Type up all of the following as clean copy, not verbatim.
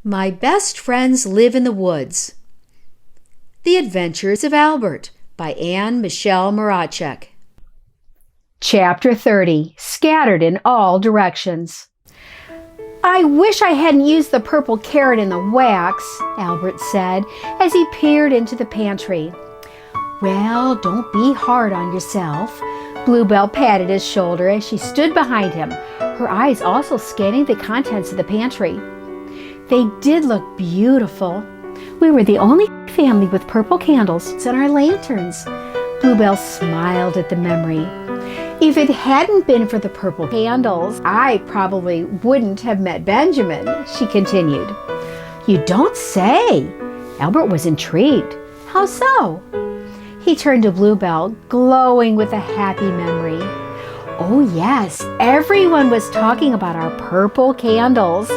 My Best Friends Live in the Woods. The Adventures of Albert by Anne Michelle Mracek. Chapter 30. Scattered in All Directions. I wish I hadn't used the purple carrot in the wax, Albert said as he peered into the pantry. Well, don't be hard on yourself. Bluebell patted his shoulder as she stood behind him, her eyes also scanning the contents of the pantry. They did look beautiful. We were the only family with purple candles and our lanterns. Bluebell smiled at the memory. If it hadn't been for the purple candles, I probably wouldn't have met Benjamin, she continued. You don't say! Albert was intrigued. How so? He turned to Bluebell, glowing with a happy memory. Oh yes, everyone was talking about our purple candles.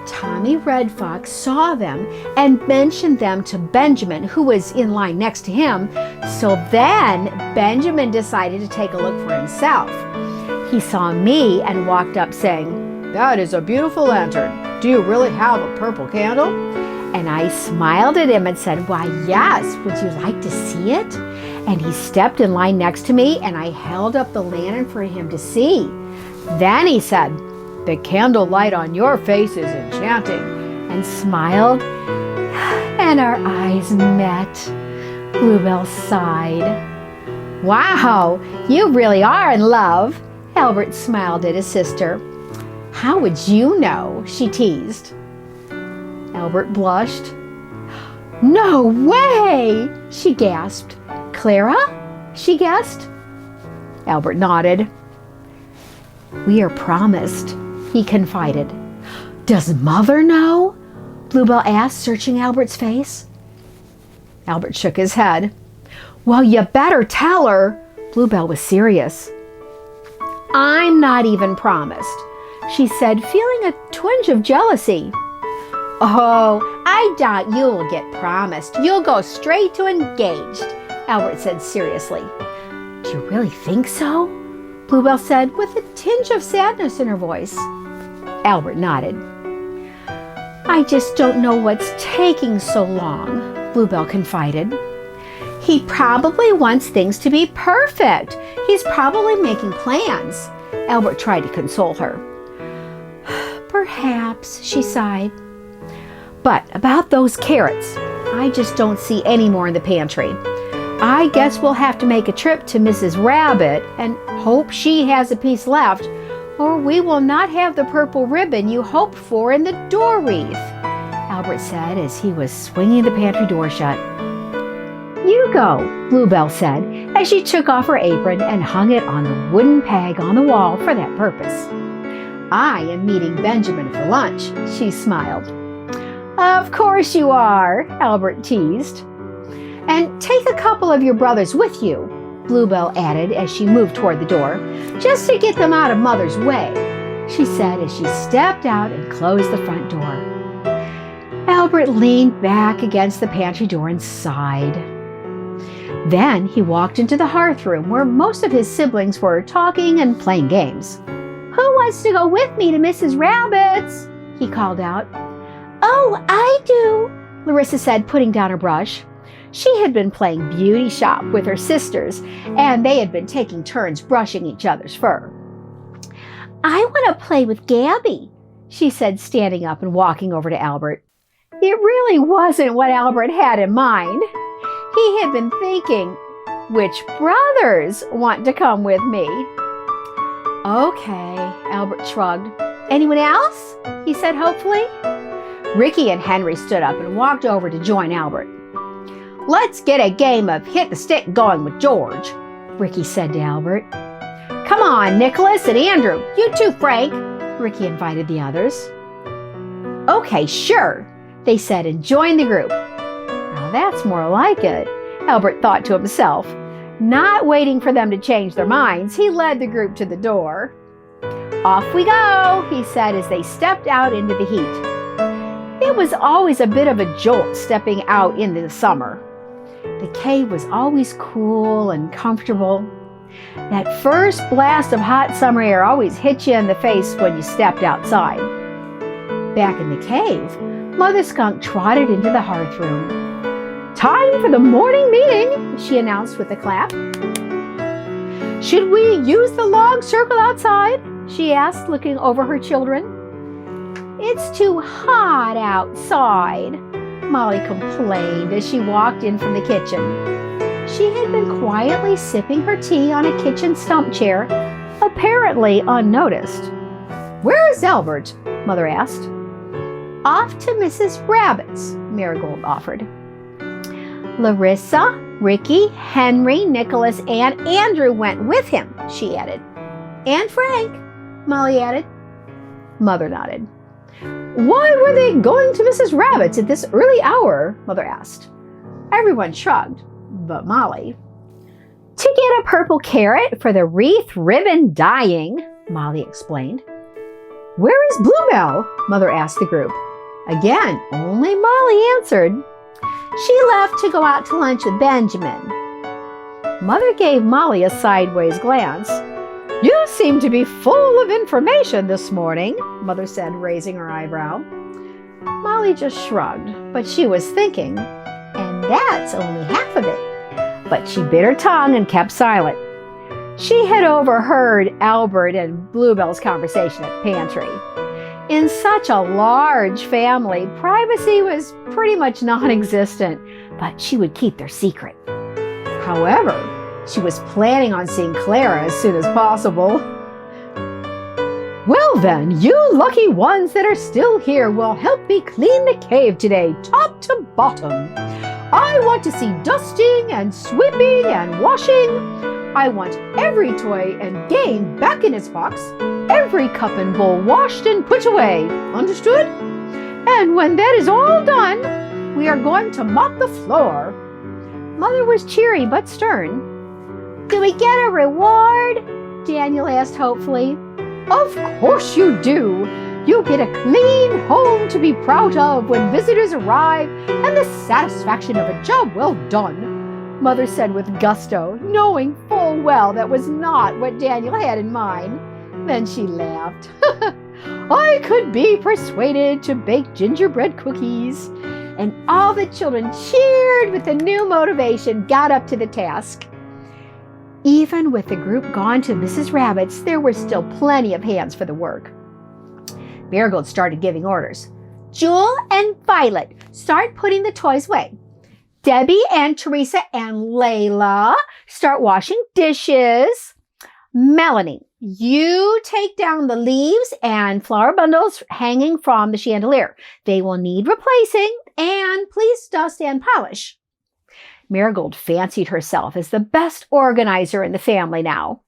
Tommy Red Fox saw them and mentioned them to Benjamin, who was in line next to him. So then Benjamin decided to take a look for himself. He saw me and walked up saying, "That is a beautiful lantern. Do you really have a purple candle?" And I smiled at him and said, "Why, yes. Would you like to see it?" And he stepped in line next to me and I held up the lantern for him to see. Then he said, "The candle light on your face is enchanting," and smiled, and our eyes met. Bluebell sighed. Wow, you really are in love, Albert smiled at his sister. How would you know? She teased. Albert blushed. No way, she gasped. Clara? She guessed. Albert nodded. We are promised, he confided. Does Mother know? Bluebell asked, searching Albert's face. Albert shook his head. Well, you better tell her. Bluebell was serious. I'm not even promised, she said, feeling a twinge of jealousy. Oh, I doubt you will get promised. You'll go straight to engaged, Albert said seriously. Do you really think so? Bluebell said with a tinge of sadness in her voice. Albert nodded. I just don't know what's taking so long, Bluebell confided. He probably wants things to be perfect. He's probably making plans. Albert tried to console her. Perhaps, she sighed. But about those carrots, I just don't see any more in the pantry. I guess we'll have to make a trip to Mrs. Rabbit and hope she has a piece left, or we will not have the purple ribbon you hoped for in the door wreath, Albert said as he was swinging the pantry door shut. You go, Bluebell said as she took off her apron and hung it on the wooden peg on the wall for that purpose. I am meeting Benjamin for lunch, she smiled. Of course you are, Albert teased. And take a couple of your brothers with you, Bluebell added as she moved toward the door, just to get them out of Mother's way, she said as she stepped out and closed the front door. Albert leaned back against the pantry door and sighed. Then he walked into the hearth room where most of his siblings were talking and playing games. Who wants to go with me to Mrs. Rabbit's? He called out. Oh, I do, Larissa said, putting down her brush. She had been playing beauty shop with her sisters, and they had been taking turns brushing each other's fur. I want to play with Gabby, she said, standing up and walking over to Albert. It really wasn't what Albert had in mind. He had been thinking, which brothers want to come with me? Okay, Albert shrugged. Anyone else? He said hopefully. Ricky and Henry stood up and walked over to join Albert. Let's get a game of hit the stick going with George, Ricky said to Albert. Come on, Nicholas and Andrew. You too, Frank, Ricky invited the others. Okay, sure, they said and joined the group. Now that's more like it, Albert thought to himself. Not waiting for them to change their minds, he led the group to the door. Off we go, he said as they stepped out into the heat. It was always a bit of a jolt stepping out in the summer. The cave was always cool and comfortable. That first blast of hot summer air always hit you in the face when you stepped outside. Back in the cave, Mother Skunk trotted into the hearthroom. "Time for the morning meeting," she announced with a clap. "Should we use the log circle outside?" she asked, looking over her children. "It's too hot outside," Molly complained as she walked in from the kitchen. She had been quietly sipping her tea on a kitchen stump chair, apparently unnoticed. "Where's Albert?" Mother asked. "Off to Mrs. Rabbit's," Marigold offered. "Larissa, Ricky, Henry, Nicholas, and Andrew went with him," she added. "And Frank," Molly added. Mother nodded. "Why were they going to Mrs. Rabbit's at this early hour?" Mother asked. Everyone shrugged, but Molly. "To get a purple carrot for the wreath ribbon dyeing," Molly explained. "Where is Bluebell?" Mother asked the group. Again, only Molly answered. "She left to go out to lunch with Benjamin." Mother gave Molly a sideways glance. "You seem to be full of information this morning," Mother said, raising her eyebrow. Molly just shrugged, but she was thinking, and that's only half of it. But she bit her tongue and kept silent. She had overheard Albert and Bluebell's conversation at the pantry. In such a large family, privacy was pretty much non-existent, but she would keep their secret. However, she was planning on seeing Clara as soon as possible. "Well then, you lucky ones that are still here will help me clean the cave today, top to bottom. I want to see dusting and sweeping and washing. I want every toy and game back in its box, every cup and bowl washed and put away. Understood? And when that is all done, we are going to mop the floor." Mother was cheery but stern. "Do we get a reward?" Daniel asked hopefully. "Of course you do. You get a clean home to be proud of when visitors arrive and the satisfaction of a job well done," Mother said with gusto, knowing full well that was not what Daniel had in mind. Then she laughed. "I could be persuaded to bake gingerbread cookies." And all the children cheered with a new motivation, got up to the task. Even with the group gone to Mrs. Rabbit's, there were still plenty of hands for the work. Marigold started giving orders. "Jewel and Violet, start putting the toys away. Debbie and Teresa and Layla, start washing dishes. Melanie, you take down the leaves and flower bundles hanging from the chandelier. They will need replacing, and please dust and polish." Marigold fancied herself as the best organizer in the family now.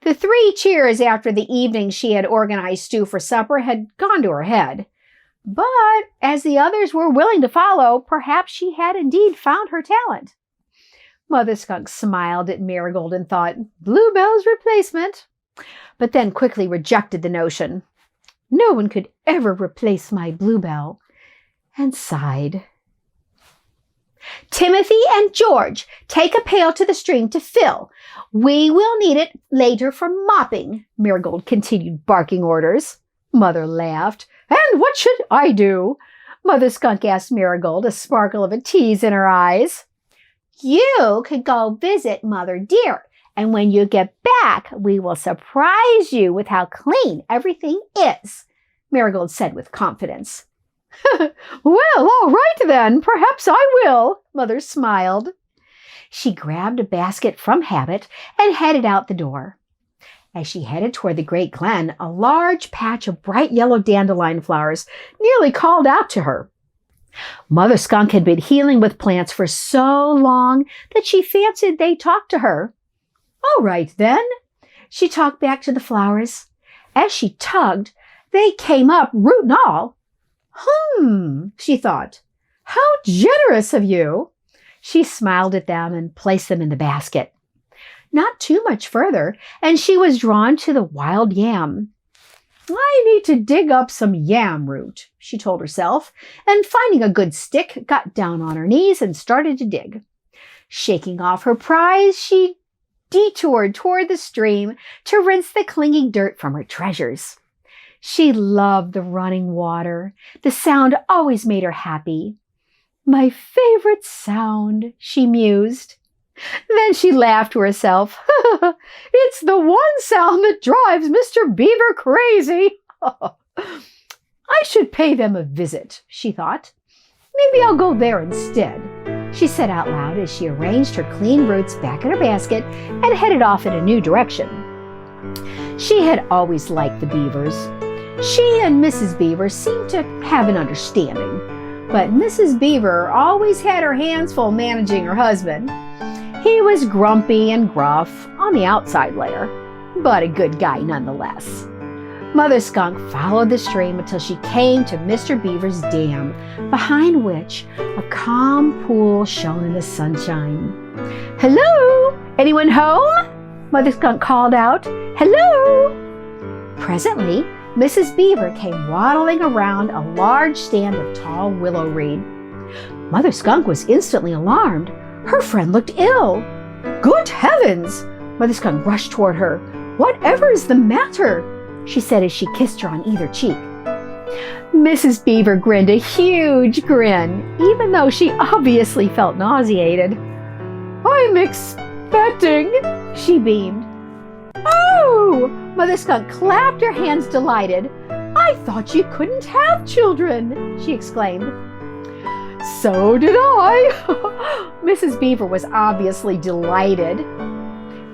The 3 cheers after the evening she had organized stew for supper had gone to her head. But as the others were willing to follow, perhaps she had indeed found her talent. Mother Skunk smiled at Marigold and thought, Bluebell's replacement, but then quickly rejected the notion. No one could ever replace my Bluebell, and sighed. "Timothy and George, take a pail to the stream to fill. We will need it later for mopping," Marigold continued barking orders. Mother laughed. "And what should I do?" Mother Skunk asked Marigold, a sparkle of a tease in her eyes. "You could go visit Mother Deer, and when you get back, we will surprise you with how clean everything is," Marigold said with confidence. "Well, all right then, perhaps I will," Mother smiled. She grabbed a basket from habit and headed out the door. As she headed toward the great glen, a large patch of bright yellow dandelion flowers nearly called out to her. Mother Skunk had been healing with plants for so long that she fancied they talked to her. "All right then," she talked back to the flowers. As she tugged, they came up, root and all. She thought, "how generous of you." She smiled at them and placed them in the basket. Not too much further, and she was drawn to the wild yam. "I need to dig up some yam root," she told herself, and finding a good stick, got down on her knees and started to dig. Shaking off her prize, she detoured toward the stream to rinse the clinging dirt from her treasures. She loved the running water. The sound always made her happy. "My favorite sound," she mused. Then she laughed to herself. "It's the one sound that drives Mr. Beaver crazy." "I should pay them a visit," she thought. "Maybe I'll go there instead," she said out loud as she arranged her clean roots back in her basket and headed off in a new direction. She had always liked the Beavers. She and Mrs. Beaver seemed to have an understanding, but Mrs. Beaver always had her hands full managing her husband. He was grumpy and gruff on the outside layer, but a good guy nonetheless. Mother Skunk followed the stream until she came to Mr. Beaver's dam, behind which a calm pool shone in the sunshine. "Hello? Anyone home?" Mother Skunk called out. "Hello?" Presently, Mrs. Beaver came waddling around a large stand of tall willow reed. Mother Skunk was instantly alarmed. Her friend looked ill. "Good heavens!" Mother Skunk rushed toward her. "Whatever is the matter?" she said as she kissed her on either cheek. Mrs. Beaver grinned a huge grin, even though she obviously felt nauseated. "I'm expecting," she beamed. "Oh!" Mother Skunk clapped her hands delighted. "I thought you couldn't have children," she exclaimed. "So did I." Mrs. Beaver was obviously delighted.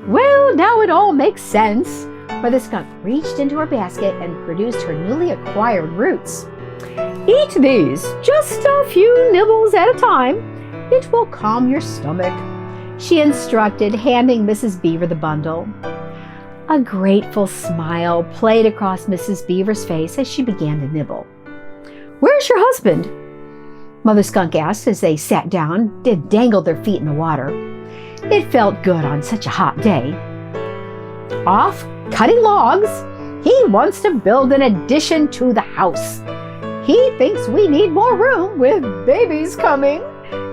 "Well, now it all makes sense." Mother Skunk reached into her basket and produced her newly acquired roots. "Eat these, just a few nibbles at a time. It will calm your stomach," she instructed, handing Mrs. Beaver the bundle. A grateful smile played across Mrs. Beaver's face as she began to nibble. "Where's your husband?" Mother Skunk asked as they sat down and dangled their feet in the water. It felt good on such a hot day. "Off cutting logs. He wants to build an addition to the house. He thinks we need more room with babies coming,"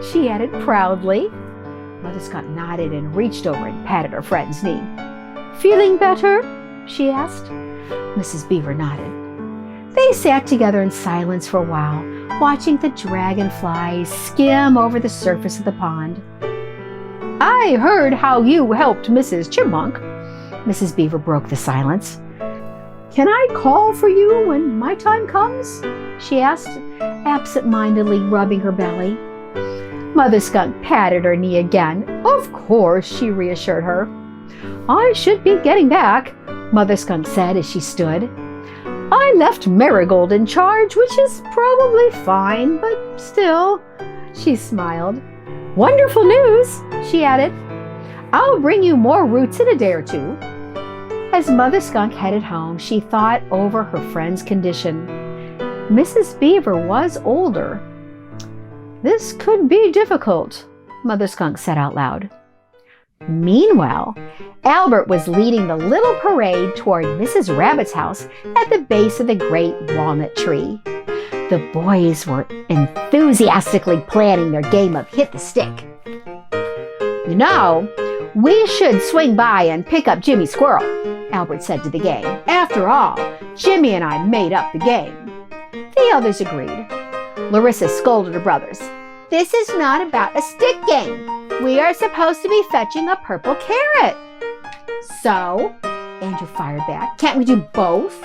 she added proudly. Mother Skunk nodded and reached over and patted her friend's knee. "Feeling better?" she asked. Mrs. Beaver nodded. They sat together in silence for a while, watching the dragonflies skim over the surface of the pond. "I heard how you helped Mrs. Chipmunk." Mrs. Beaver broke the silence. "Can I call for you when my time comes?" she asked, absent-mindedly rubbing her belly. Mother Skunk patted her knee again. "Of course," she reassured her. "I should be getting back," Mother Skunk said as she stood. "I left Marigold in charge, which is probably fine, but still," she smiled. "Wonderful news," she added. "I'll bring you more roots in a day or two." As Mother Skunk headed home, she thought over her friend's condition. Mrs. Beaver was older. "This could be difficult," Mother Skunk said out loud. Meanwhile, Albert was leading the little parade toward Mrs. Rabbit's house at the base of the great walnut tree. The boys were enthusiastically planning their game of hit the stick. "You know, we should swing by and pick up Jimmy Squirrel," Albert said to the gang. "After all, Jimmy and I made up the game." The others agreed. Larissa scolded her brothers. "This is not about a stick game. We are supposed to be fetching a purple carrot." "So," Andrew fired back, "can't we do both?"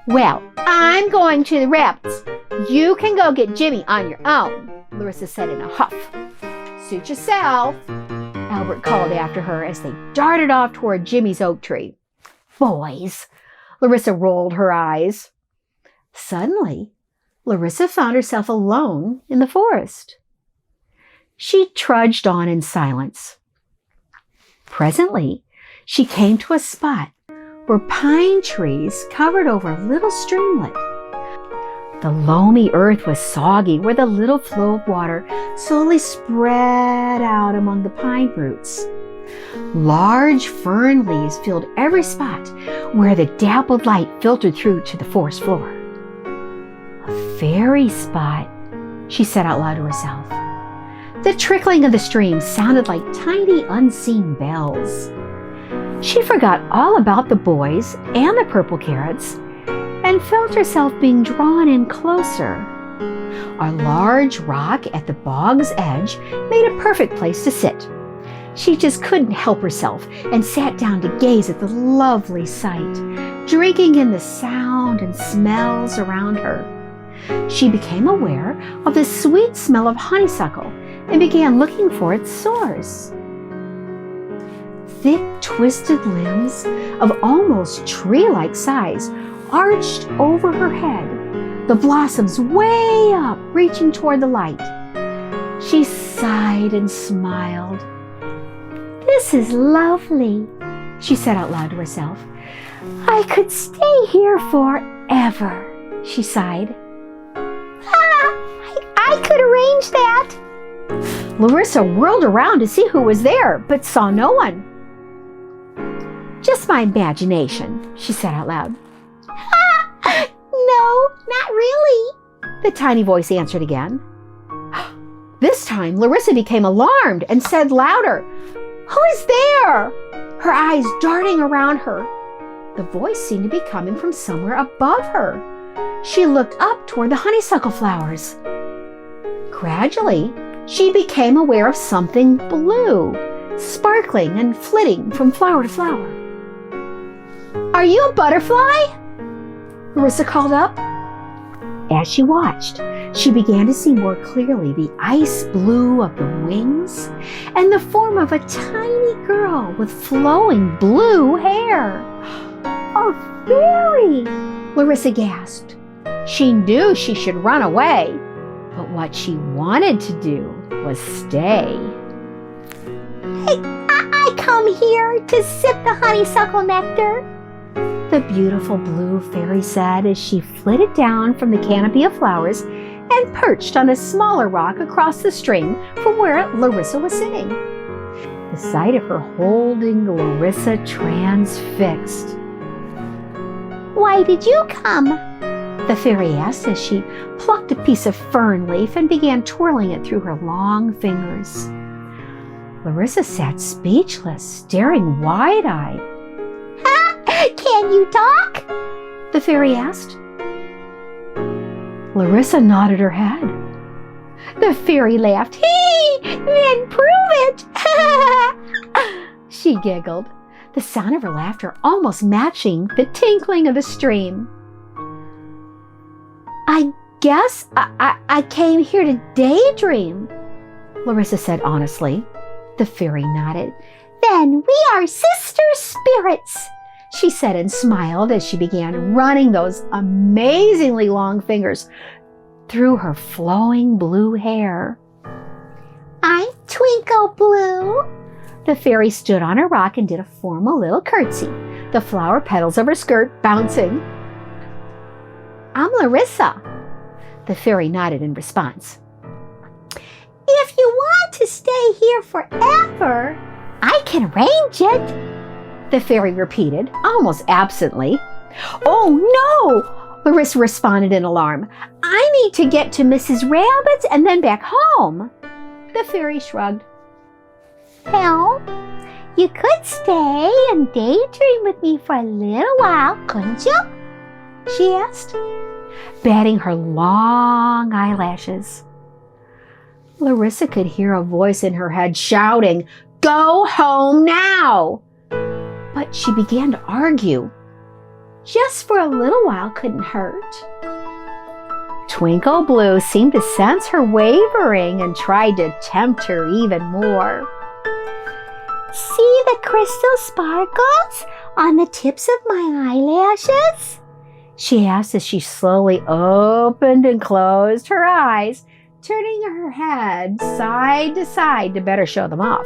"Well, I'm going to the rabbits. You can go get Jimmy on your own," Larissa said in a huff. "Suit yourself," Albert called after her as they darted off toward Jimmy's oak tree. "Boys," Larissa rolled her eyes. Suddenly, Larissa found herself alone in the forest. She trudged on in silence. Presently, she came to a spot where pine trees covered over a little streamlet. The loamy earth was soggy where the little flow of water slowly spread out among the pine roots. Large fern leaves filled every spot where the dappled light filtered through to the forest floor. "A fairy spot," she said out loud to herself. The trickling of the stream sounded like tiny unseen bells. She forgot all about the boys and the purple carrots and felt herself being drawn in closer. A large rock at the bog's edge made a perfect place to sit. She just couldn't help herself and sat down to gaze at the lovely sight, drinking in the sound and smells around her. She became aware of the sweet smell of honeysuckle and began looking for its source. Thick, twisted limbs of almost tree-like size arched over her head, the blossoms way up, reaching toward the light. She sighed and smiled. "This is lovely," she said out loud to herself. "I could stay here forever," she sighed. I could arrange that." Larissa whirled around to see who was there, but saw no one. "Just my imagination," she said out loud. "No, not really," the tiny voice answered again. This time, Larissa became alarmed and said louder, "Who is there?" her eyes darting around her. The voice seemed to be coming from somewhere above her. She looked up toward the honeysuckle flowers. Gradually, she became aware of something blue, sparkling and flitting from flower to flower. "Are you a butterfly?" Larissa called up. As she watched, she began to see more clearly the ice blue of the wings and the form of a tiny girl with flowing blue hair. "A fairy!" Larissa gasped. She knew she should run away, but what she wanted to do was stay. I come here to sip the honeysuckle nectar," the beautiful blue fairy said as she flitted down from the canopy of flowers and perched on a smaller rock across the stream from where Larissa was sitting. The sight of her holding Larissa transfixed. "Why did you come?" the fairy asked as she plucked a piece of fern leaf and began twirling it through her long fingers. Larissa sat speechless, staring wide-eyed. "Can you talk?" the fairy asked. Larissa nodded her head. The fairy laughed. Then prove it!" She giggled, the sound of her laughter almost matching the tinkling of the stream. "I guess I came here to daydream," Larissa said honestly. The fairy nodded. "Then we are sister spirits," she said and smiled as she began running those amazingly long fingers through her flowing blue hair. "I'm Twinkle Blue." The fairy stood on a rock and did a formal little curtsy, the flower petals of her skirt bouncing. "I'm Larissa," the fairy nodded in response. "If you want to stay here forever, I can arrange it," the fairy repeated, almost absently. "Oh no!" Larissa responded in alarm. "I need to get to Mrs. Rabbit's and then back home." The fairy shrugged. "Well, you could stay and daydream with me for a little while, couldn't you?" she asked, batting her long eyelashes. Larissa could hear a voice in her head shouting, "Go home now!" But she began to argue. Just for a little while couldn't hurt. Twinkle Blue seemed to sense her wavering and tried to tempt her even more. "See the crystal sparkles on the tips of my eyelashes?" she asked as she slowly opened and closed her eyes, turning her head side to side to better show them off.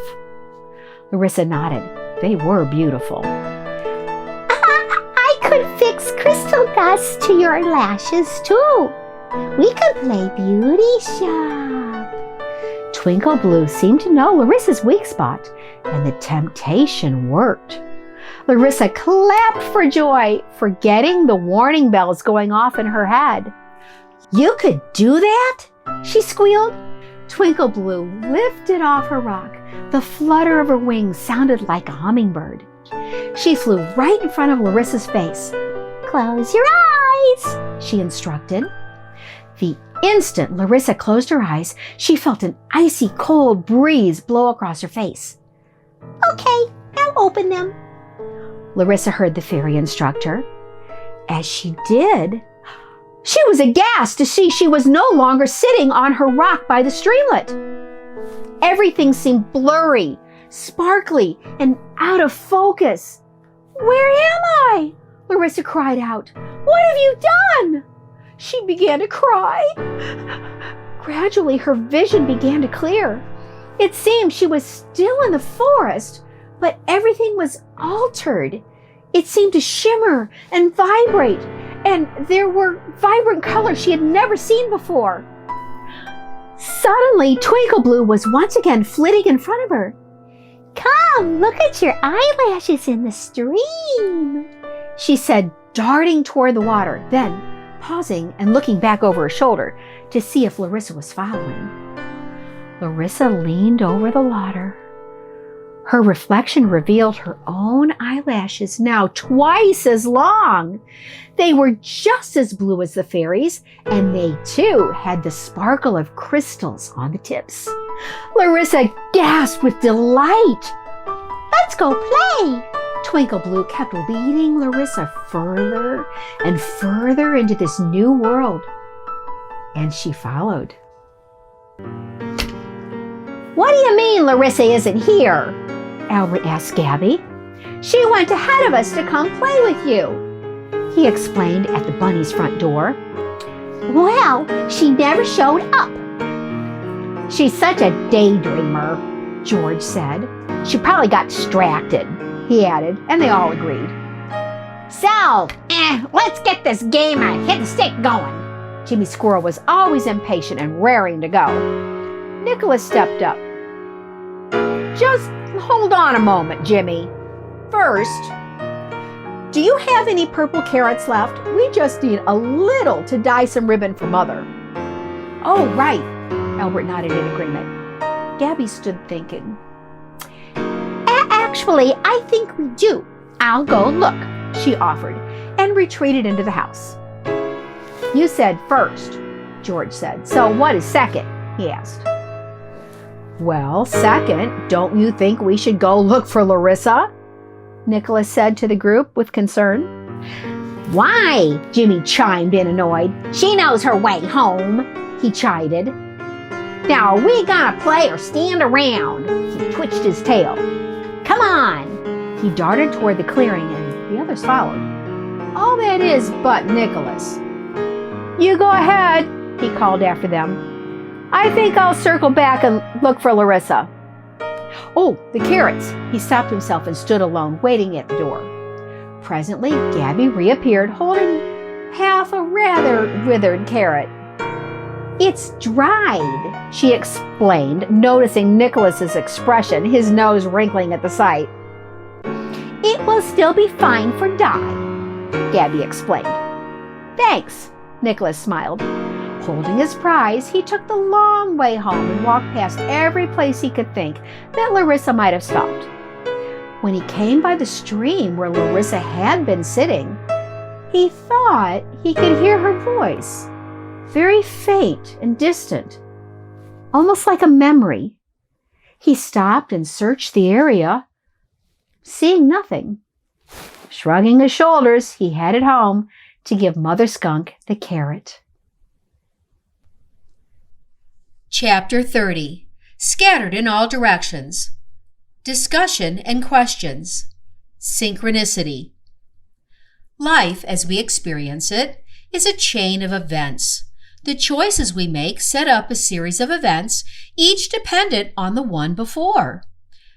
Larissa nodded. They were beautiful. "I could fix crystal dust to your lashes too. We could play beauty shop." Twinkle Blue seemed to know Larissa's weak spot, and the temptation worked. Larissa clapped for joy, forgetting the warning bells going off in her head. "You could do that?" she squealed. Twinkle Blue lifted off her rock. The flutter of her wings sounded like a hummingbird. She flew right in front of Larissa's face. "Close your eyes, she instructed. The instant Larissa closed her eyes, she felt an icy cold breeze blow across her face. Okay, I'll open them, Larissa heard the fairy instruct her. As she did, she was aghast to see she was no longer sitting on her rock by the streamlet. Everything seemed blurry, sparkly, and out of focus. Where am I? Larissa cried out. What have you done? She began to cry. Gradually, her vision began to clear. It seemed she was still in the forest, but everything was altered. It seemed to shimmer and vibrate, and there were vibrant colors she had never seen before. Suddenly, Twinkle Blue was once again flitting in front of her. Come, look at your eyelashes in the stream, she said, darting toward the water, then pausing and looking back over her shoulder to see if Larissa was following. Larissa leaned over the water. Her reflection revealed her own eyelashes, now twice as long. They were just as blue as the fairies, and they too had the sparkle of crystals on the tips. Larissa gasped with delight. Let's go play! Twinkle Blue kept leading Larissa further and further into this new world, and she followed. What do you mean Larissa isn't here? Albert asked Gabby. She went ahead of us to come play with you, he explained at the bunny's front door. Well, she never showed up. She's such a daydreamer, George said. She probably got distracted, he added, and they all agreed. So, let's get this game of hit the stick going. Jimmy Squirrel was always impatient and raring to go. Nicholas stepped up. Just hold on a moment, Jimmy. First, do you have any purple carrots left? We just need a little to dye some ribbon for Mother. Oh, right, Albert nodded in agreement. Gabby stood thinking. Actually, I think we do. I'll go look, she offered, and retreated into the house. You said first, George said. So what is second? He asked. Well, second, don't you think we should go look for Larissa? Nicholas said to the group with concern. Why? Jimmy chimed in annoyed. She knows her way home, he chided. Now, are we gonna play or stand around? He twitched his tail. Come on! He darted toward the clearing and the others followed. All that is but Nicholas. You go ahead, he called after them. I think I'll circle back and look for Larissa. Oh, the carrots! He stopped himself and stood alone, waiting at the door. Presently, Gabby reappeared, holding half a rather withered carrot. It's dried, she explained, noticing Nicholas's expression, his nose wrinkling at the sight. It will still be fine for dye, Gabby explained. Thanks, Nicholas smiled. Holding his prize, he took the long way home and walked past every place he could think that Larissa might have stopped. When he came by the stream where Larissa had been sitting, he thought he could hear her voice, very faint and distant, almost like a memory. He stopped and searched the area, seeing nothing. Shrugging his shoulders, he headed home to give Mother Skunk the carrot. Chapter 30. Scattered in all directions. Discussion and questions. Synchronicity. Life, as we experience it, is a chain of events. The choices we make set up a series of events, each dependent on the one before.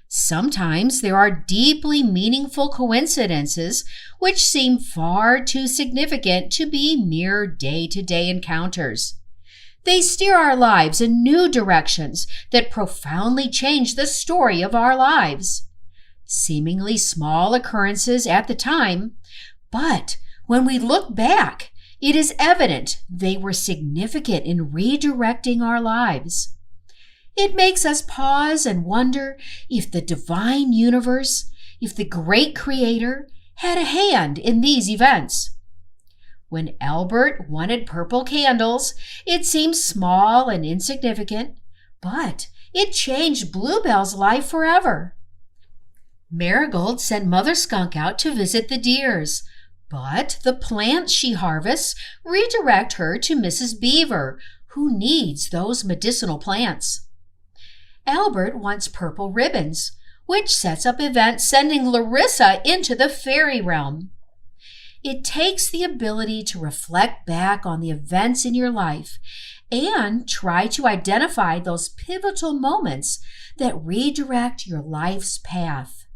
Sometimes there are deeply meaningful coincidences which seem far too significant to be mere day-to-day encounters. They steer our lives in new directions that profoundly change the story of our lives. Seemingly small occurrences at the time, but when we look back, it is evident they were significant in redirecting our lives. It makes us pause and wonder if the divine universe, if the great creator, had a hand in these events. When Albert wanted purple candles, it seemed small and insignificant, but it changed Bluebell's life forever. Marigold sent Mother Skunk out to visit the deers, but the plants she harvests redirect her to Mrs. Beaver, who needs those medicinal plants. Albert wants purple ribbons, which sets up events sending Larissa into the fairy realm. It takes the ability to reflect back on the events in your life and try to identify those pivotal moments that redirect your life's path.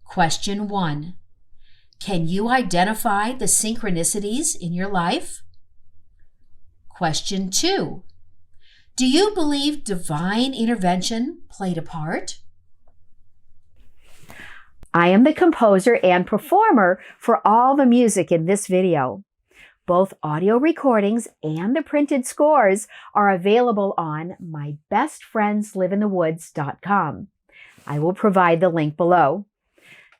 Question 1. Can you identify the synchronicities in your life? Question 2. Do you believe divine intervention played a part? I am the composer and performer for all the music in this video. Both audio recordings and the printed scores are available on mybestfriendsliveinthe.woods.com. I will provide the link below.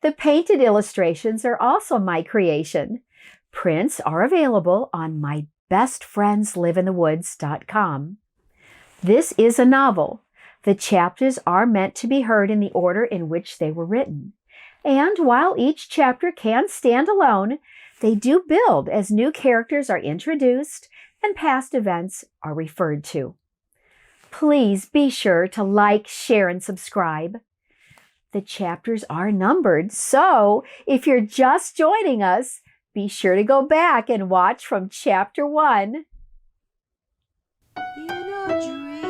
The painted illustrations are also my creation. Prints are available on mybestfriendsliveinthe.woods.com. This is a novel. The chapters are meant to be heard in the order in which they were written. And while each chapter can stand alone, they do build as new characters are introduced and past events are referred to. Please be sure to like, share, and subscribe. The chapters are numbered, so if you're just joining us, be sure to go back and watch from chapter 1. In a dream.